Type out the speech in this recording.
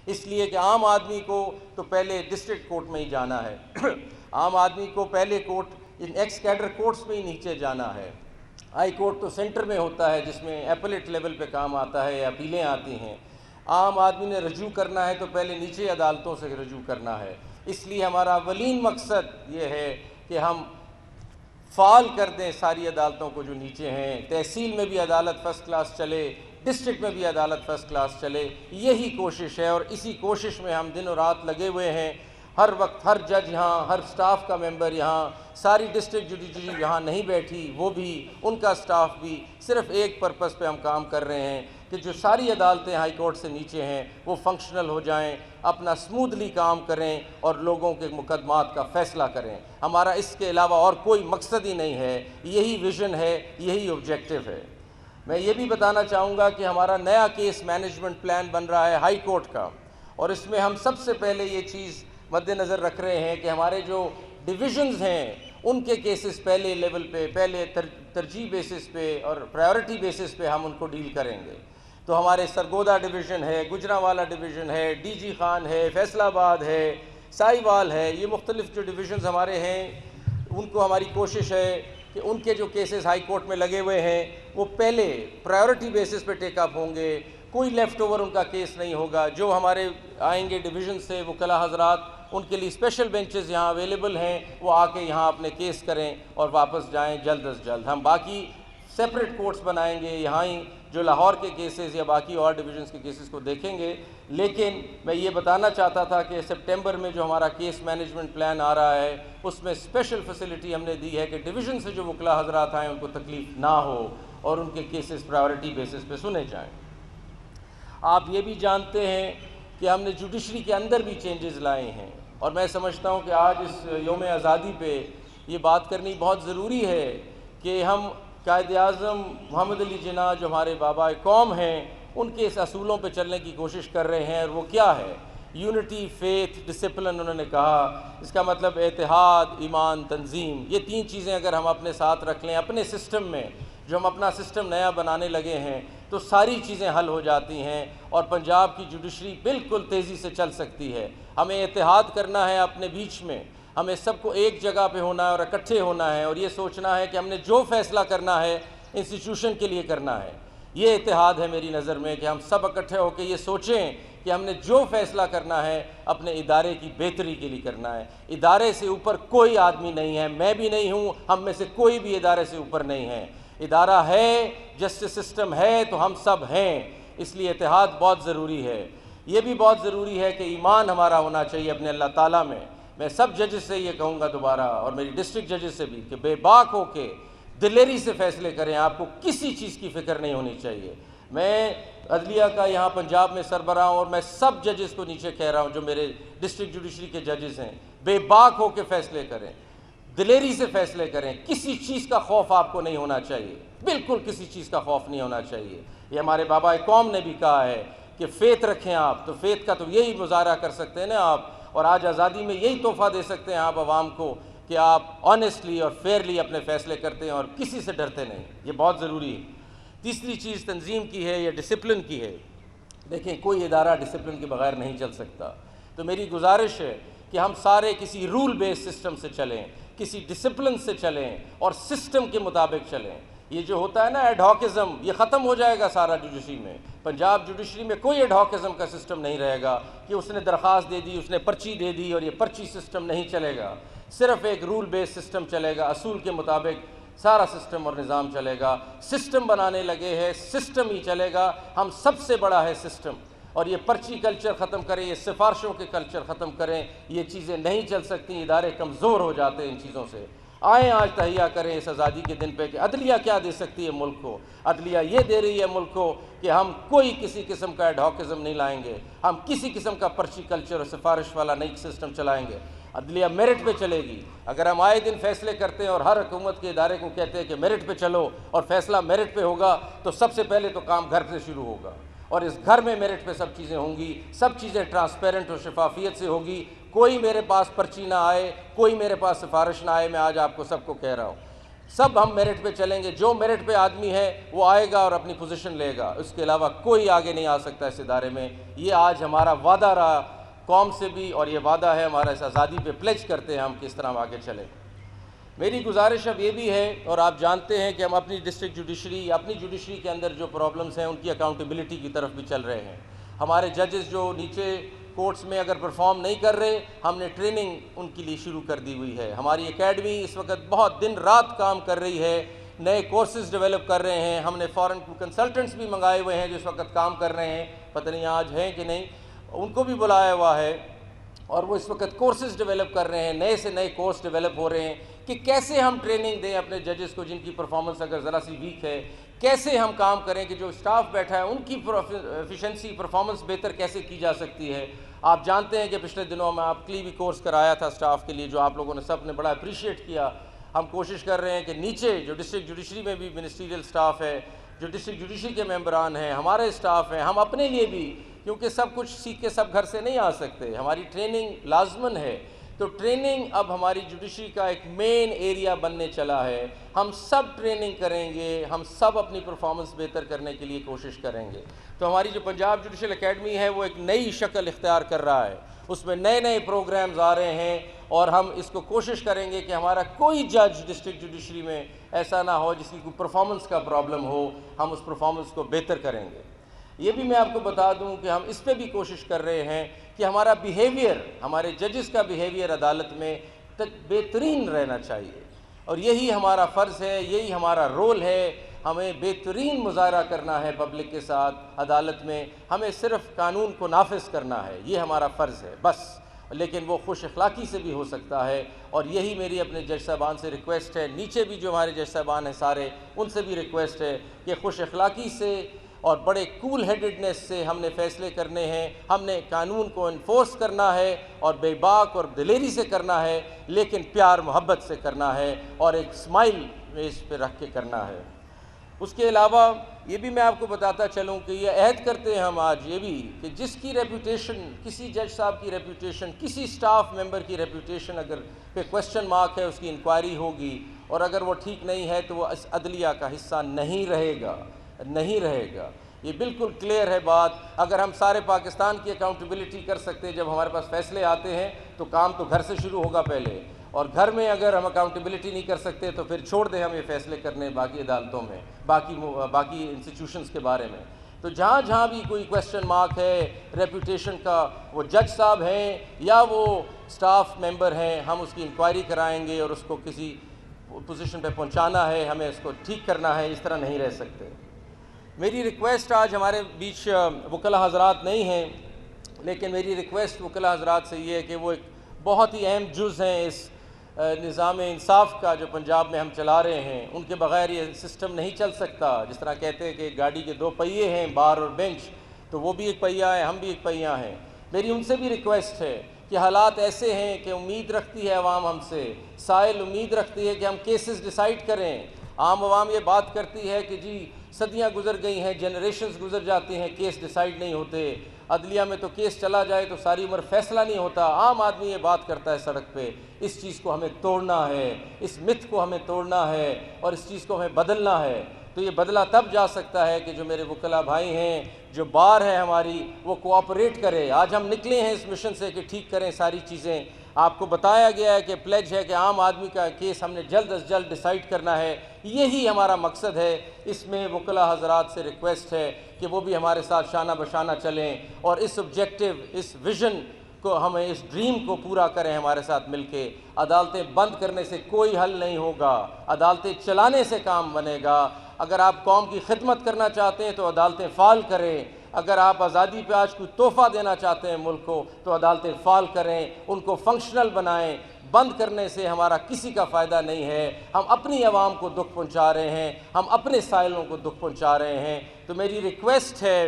اس لیے کہ عام آدمی کو تو پہلے ڈسٹرکٹ کورٹ میں ہی جانا ہے عام آدمی کو پہلے کورٹ ان ایکس کیڈر کورٹس میں ہی نیچے جانا ہے. ہائی کورٹ تو سینٹر میں ہوتا ہے جس میں ایپلیٹ لیول پہ کام آتا ہے یا اپیلیں آتی ہیں. عام آدمی نے رجوع کرنا ہے تو پہلے نیچے عدالتوں سے رجوع کرنا ہے. اس لیے ہمارا اولین مقصد یہ ہے کہ ہم فعال کر دیں ساری عدالتوں کو جو نیچے ہیں. تحصیل میں بھی عدالت فرسٹ کلاس چلے, ڈسٹرکٹ میں بھی عدالت فرسٹ کلاس چلے. یہی کوشش ہے اور اسی کوشش میں ہم دن و رات لگے ہوئے ہیں. ہر وقت ہر جج یہاں, ہر سٹاف کا ممبر یہاں, ساری ڈسٹرکٹ جوڈیشری یہاں نہیں بیٹھی, وہ بھی, ان کا سٹاف بھی, صرف ایک پرپس پہ ہم کام کر رہے ہیں کہ جو ساری عدالتیں ہائی کورٹ سے نیچے ہیں وہ فنکشنل ہو جائیں, اپنا سموتھلی کام کریں اور لوگوں کے مقدمات کا فیصلہ کریں. ہمارا اس کے علاوہ اور کوئی مقصد ہی نہیں ہے. یہی ویژن ہے, یہی آبجیکٹو ہے. میں یہ بھی بتانا چاہوں گا کہ ہمارا نیا کیس مینجمنٹ پلان بن رہا ہے ہائی کورٹ کا, اور اس میں ہم سب سے پہلے یہ چیز مد نظر رکھ رہے ہیں کہ ہمارے جو ڈویژنز ہیں ان کے کیسز پہلے لیول پہ, پہلے ترجیح بیسس پہ اور پرائیورٹی بیسس پہ ہم ان کو ڈیل کریں گے. تو ہمارے سرگودا ڈویژن ہے, گجرانوالہ ڈویژن ہے, ڈی جی خان ہے, فیصل آباد ہے, ساہیوال ہے, یہ مختلف جو ڈویژنز ہمارے ہیں ان کو ہماری کوشش ہے کہ ان کے جو کیسز ہائی کورٹ میں لگے ہوئے ہیں وہ پہلے پرائیورٹی بیسس پہ ٹیک اپ ہوں گے. کوئی لیفٹ اوور ان کا کیس نہیں ہوگا. جو ہمارے آئیں گے ڈویژن سے وکلا حضرات, ان کے لیے اسپیشل بینچز یہاں اویلیبل ہیں, وہ آ کے یہاں اپنے کیس کریں اور واپس جائیں جلد از جلد. ہم باقی سیپریٹ کورٹس بنائیں گے یہاں ہی, جو لاہور کے کیسز یا باقی اور ڈویژنس کے کیسز کو دیکھیں گے. لیکن میں یہ بتانا چاہتا تھا کہ سپٹمبر میں جو ہمارا کیس مینجمنٹ پلان آ رہا ہے اس میں اسپیشل فیسلٹی ہم نے دی ہے کہ ڈویژن سے جو وکلا حضرات آئیں ان کو تکلیف نہ ہو اور ان کے کیسز پرائیورٹی بیسس پہ سنے جائیں. آپ یہ بھی جانتے ہیں کہ ہم نے جوڈیشری کے اندر بھی چینجز لائے ہیں, اور میں سمجھتا ہوں کہ آج اس یوم آزادی پہ یہ بات کرنی بہت ضروری ہے کہ ہم قائد اعظم محمد علی جناح جو ہمارے بابا قوم ہیں ان کے اس اصولوں پہ چلنے کی کوشش کر رہے ہیں. اور وہ کیا ہے؟ Unity, faith, discipline. انہوں نے کہا اس کا مطلب اتحاد, ایمان, تنظیم. یہ تین چیزیں اگر ہم اپنے ساتھ رکھ لیں اپنے سسٹم میں, جو ہم اپنا سسٹم نیا بنانے لگے ہیں, تو ساری چیزیں حل ہو جاتی ہیں اور پنجاب کی جوڈیشری بالکل تیزی سے چل سکتی ہے. ہمیں اتحاد کرنا ہے اپنے بیچ میں, ہمیں سب کو ایک جگہ پہ ہونا ہے اور اکٹھے ہونا ہے, اور یہ سوچنا ہے کہ ہم نے جو فیصلہ کرنا ہے انسٹیٹیوشن کے لیے کرنا ہے. یہ اتحاد ہے میری نظر میں کہ ہم سب اکٹھے ہو کے یہ سوچیں کہ ہم نے جو فیصلہ کرنا ہے اپنے ادارے کی بہتری کے لیے کرنا ہے. ادارے سے اوپر کوئی آدمی نہیں ہے, میں بھی نہیں ہوں, ہم میں سے کوئی بھی ادارے سے اوپر نہیں ہے. ادارہ ہے, جسٹس سسٹم ہے, تو ہم سب ہیں. اس لیے اتحاد بہت ضروری ہے. یہ بھی بہت ضروری ہے کہ ایمان ہمارا ہونا چاہیے اپنے اللہ تعالیٰ میں. میں سب ججز سے یہ کہوں گا دوبارہ, اور میری ڈسٹرکٹ ججز سے بھی, کہ بے باک ہو کے دلیری سے فیصلے کریں. آپ کو کسی چیز کی فکر نہیں ہونی چاہیے. میں عدلیہ کا یہاں پنجاب میں سربراہ ہوں اور میں سب ججز کو نیچے کہہ رہا ہوں جو میرے ڈسٹرکٹ جوڈیشری کے ججز ہیں, بے باک ہو کے فیصلے کریں, دلیری سے فیصلے کریں. کسی چیز کا خوف آپ کو نہیں ہونا چاہیے, بالکل کسی چیز کا خوف نہیں ہونا چاہیے. یہ ہمارے بابا قوم نے بھی کہا ہے کہ فیتھ رکھیں آپ, تو فیتھ کا تو یہی مظاہرہ کر سکتے ہیں نا آپ, اور آج آزادی میں یہی تحفہ دے سکتے ہیں آپ عوام کو کہ آپ آنیسٹلی اور فیئرلی اپنے فیصلے کرتے ہیں اور کسی سے ڈرتے نہیں. یہ بہت ضروری ہے. تیسری چیز تنظیم کی ہے یا ڈسپلن کی ہے. دیکھیں کوئی ادارہ ڈسپلن کے بغیر نہیں چل سکتا. تو میری گزارش ہے کہ ہم سارے کسی رول بیس سسٹم سے چلیں, کسی ڈسپلن سے چلیں اور سسٹم کے مطابق چلیں. یہ جو ہوتا ہے نا ایڈہاکزم, یہ ختم ہو جائے گا سارا جوڈیشری میں. پنجاب جوڈیشری میں کوئی ایڈہاکزم کا سسٹم نہیں رہے گا کہ اس نے درخواست دے دی, اس نے پرچی دے دی, اور یہ پرچی سسٹم نہیں چلے گا. صرف ایک رول بیس سسٹم چلے گا, اصول کے مطابق سارا سسٹم اور نظام چلے گا. سسٹم بنانے لگے ہیں, سسٹم ہی چلے گا. ہم سب سے بڑا ہے سسٹم, اور یہ پرچی کلچر ختم کریں, یہ سفارشوں کے کلچر ختم کریں. یہ چیزیں نہیں چل سکتی, ادارے کمزور ہو جاتے ہیں ان چیزوں سے. آئیں آج تہیہ کریں اس آزادی کے دن پہ کہ عدلیہ کیا دے سکتی ہے ملک کو. عدلیہ یہ دے رہی ہے ملک کو کہ ہم کوئی کسی قسم کا ایڈہاکزم نہیں لائیں گے, ہم کسی قسم کا پرچی کلچر اور سفارش والا نئی سسٹم چلائیں گے. عدلیہ میرٹ پہ چلے گی. اگر ہم آئے دن فیصلے کرتے ہیں اور ہر حکومت کے ادارے کو کہتے ہیں کہ میرٹ پہ چلو اور فیصلہ میرٹ پہ ہوگا, تو سب سے پہلے تو کام گھر سے شروع ہوگا, اور اس گھر میں میرٹ پہ سب چیزیں ہوں گی. سب چیزیں ٹرانسپیرنٹ اور شفافیت سے ہوگی. کوئی میرے پاس پرچی نہ آئے, کوئی میرے پاس سفارش نہ آئے. میں آج آپ کو سب کو کہہ رہا ہوں سب ہم میرٹ پہ چلیں گے، جو میرٹ پہ آدمی ہے وہ آئے گا اور اپنی پوزیشن لے گا، اس کے علاوہ کوئی آگے نہیں آ سکتا اس ادارے میں۔ یہ آج ہمارا وعدہ رہا قوم سے بھی، اور یہ وعدہ ہے ہمارا اس آزادی پہ پلیج کرتے ہیں ہم کس طرح آگے چلیں۔ میری گزارش اب یہ بھی ہے، اور آپ جانتے ہیں کہ ہم اپنی ڈسٹرکٹ جوڈیشری کے اندر جو پرابلمز ہیں ان کی اکاؤنٹیبلٹی کی طرف بھی چل رہے ہیں۔ ہمارے ججز جو نیچے کورٹس میں اگر پرفارم نہیں کر رہے، ہم نے ٹریننگ ان کے لیے شروع کر دی ہوئی ہے۔ ہماری اکیڈمی اس وقت بہت دن رات کام کر رہی ہے، نئے کورسز ڈیولپ کر رہے ہیں۔ ہم نے فارن کنسلٹنٹس بھی منگائے ہوئے ہیں جو اس وقت کام کر رہے ہیں، پتہ نہیں آج ہیں کہ نہیں، ان کو بھی بلایا ہوا ہے، اور وہ اس وقت کورسز ڈیولپ کر رہے ہیں، نئے سے نئے کورس ڈیولپ ہو رہے ہیں کہ کیسے ہم ٹریننگ دیں اپنے ججز کو جن کی پرفارمنس اگر ذرا سی ویک ہے، کیسے ہم کام کریں کہ جو اسٹاف بیٹھا ہے ان کی ایفیشنسی پرفارمنس بہتر کیسے کی جا سکتی ہے۔ آپ جانتے ہیں کہ پچھلے دنوں میں آپ کے لیے بھی کورس کرایا تھا اسٹاف کے لیے، جو آپ لوگوں نے سب نے بڑا اپریشیٹ کیا۔ ہم کوشش کر رہے ہیں کہ نیچے جو ڈسٹرکٹ جوڈیشری میں بھی منسٹریل اسٹاف ہے، جو ڈسٹرکٹ جوڈیشری کے ممبران ہیں، ہمارے اسٹاف ہیں، ہم اپنے لیے بھی، کیونکہ سب کچھ سیکھ کے سب گھر سے نہیں آ سکتے، ہماری ٹریننگ لازمن ہے، تو ٹریننگ اب ہماری جوڈیشری کا ایک مین ایریا بننے چلا ہے۔ ہم سب ٹریننگ کریں گے، ہم سب اپنی پرفارمنس بہتر کرنے کے لیے کوشش کریں گے۔ تو ہماری جو پنجاب جوڈیشل اکیڈمی ہے وہ ایک نئی شکل اختیار کر رہا ہے، اس میں نئے نئے پروگرامز آ رہے ہیں، اور ہم اس کو کوشش کریں گے کہ ہمارا کوئی جج ڈسٹرکٹ جوڈیشری میں ایسا نہ ہو جس کی کوئی پرفارمنس کا پرابلم ہو، ہم اس پرفارمنس کو بہتر کریں گے۔ یہ بھی میں آپ کو بتا دوں کہ ہم اس پہ بھی کوشش کر رہے ہیں کہ ہمارا بیہیویئر، ہمارے ججز کا بیہیویئر عدالت میں بہترین رہنا چاہیے، اور یہی ہمارا فرض ہے، یہی ہمارا رول ہے۔ ہمیں بہترین مظاہرہ کرنا ہے پبلک کے ساتھ عدالت میں، ہمیں صرف قانون کو نافذ کرنا ہے، یہ ہمارا فرض ہے بس، لیکن وہ خوش اخلاقی سے بھی ہو سکتا ہے، اور یہی میری اپنے جج صاحبان سے ریکویسٹ ہے، نیچے بھی جو ہمارے جج صاحبان ہیں سارے، ان سے بھی ریکویسٹ ہے کہ خوش اخلاقی سے اور بڑے کول ہیڈڈنس سے ہم نے فیصلے کرنے ہیں، ہم نے قانون کو انفورس کرنا ہے، اور بے باک اور دلیری سے کرنا ہے، لیکن پیار محبت سے کرنا ہے، اور ایک اسمائل فیس پہ رکھ کے کرنا ہے۔ اس کے علاوہ یہ بھی میں آپ کو بتاتا چلوں کہ یہ عہد کرتے ہیں ہم آج یہ بھی کہ جس کی ریپوٹیشن، کسی جج صاحب کی ریپوٹیشن، کسی اسٹاف ممبر کی ریپوٹیشن اگر پہ کوسچن مارک ہے، اس کی انکوائری ہوگی، اور اگر وہ ٹھیک نہیں ہے تو وہ اس عدلیہ کا حصہ نہیں رہے گا، نہیں رہے گا۔ یہ بالکل کلیئر ہے بات۔ اگر ہم سارے پاکستان کی اکاؤنٹیبلٹی کر سکتے ہیں، جب ہمارے پاس فیصلے آتے ہیں تو کام تو گھر سے شروع ہوگا پہلے، اور گھر میں اگر ہم اکاؤنٹیبلٹی نہیں کر سکتے تو پھر چھوڑ دیں ہم یہ فیصلے کرنے باقی عدالتوں میں، باقی انسٹیٹیوشنز کے بارے میں۔ تو جہاں جہاں بھی کوئی کوسچن مارک ہے ریپوٹیشن کا، وہ جج صاحب ہیں یا وہ اسٹاف ممبر ہیں، ہم اس کی انکوائری کرائیں گے، اور اس کو کسی پوزیشن پہ پہنچانا ہے، ہمیں اس کو ٹھیک کرنا ہے، اس طرح نہیں رہ سکتے۔ میری ریکویسٹ، آج ہمارے بیچ وکلاء حضرات نہیں ہیں، لیکن میری ریکویسٹ وکلاء حضرات سے یہ ہے کہ وہ ایک بہت ہی اہم جز ہیں اس نظام انصاف کا جو پنجاب میں ہم چلا رہے ہیں۔ ان کے بغیر یہ سسٹم نہیں چل سکتا۔ جس طرح کہتے ہیں کہ گاڑی کے دو پہیے ہیں، بار اور بینچ، تو وہ بھی ایک پہیہ ہے، ہم بھی ایک پہیہ ہیں۔ میری ان سے بھی ریکویسٹ ہے کہ حالات ایسے ہیں کہ امید رکھتی ہے عوام ہم سے، سائل امید رکھتی ہے کہ ہم کیسز ڈیسائیڈ کریں۔ عام عوام یہ بات کرتی ہے کہ جی صدیاں گزر گئی ہیں، جنریشنز گزر جاتی ہیں، کیس ڈیسائیڈ نہیں ہوتے، عدلیہ میں تو کیس چلا جائے تو ساری عمر فیصلہ نہیں ہوتا۔ عام آدمی یہ بات کرتا ہے سڑک پہ۔ اس چیز کو ہمیں توڑنا ہے، اس متھ کو ہمیں توڑنا ہے، اور اس چیز کو ہمیں بدلنا ہے۔ تو یہ بدلا تب جا سکتا ہے کہ جو میرے وکلاء بھائی ہیں، جو بار ہے ہماری، وہ کوآپریٹ کرے۔ آج ہم نکلے ہیں اس مشن سے کہ ٹھیک کریں ساری چیزیں۔ آپ کو بتایا گیا ہے کہ پلیج ہے کہ عام آدمی کا کیس ہم نے جلد از جلد ڈیسائیڈ کرنا ہے، یہی ہمارا مقصد ہے۔ اس میں وکلاء حضرات سے ریکویسٹ ہے کہ وہ بھی ہمارے ساتھ شانہ بشانہ چلیں، اور اس آبجیکٹیو، اس ویژن کو، ہمیں اس ڈریم کو پورا کریں ہمارے ساتھ مل کے۔ عدالتیں بند کرنے سے کوئی حل نہیں ہوگا، عدالتیں چلانے سے کام بنے گا۔ اگر آپ قوم کی خدمت کرنا چاہتے ہیں تو عدالتیں فعال کریں، اگر آپ آزادی پہ آج کوئی تحفہ دینا چاہتے ہیں ملک کو تو عدالتیں فعال کریں، ان کو فنکشنل بنائیں۔ بند کرنے سے ہمارا کسی کا فائدہ نہیں ہے، ہم اپنی عوام کو دکھ پہنچا رہے ہیں، ہم اپنے سائلوں کو دکھ پہنچا رہے ہیں۔ تو میری ریکویسٹ ہے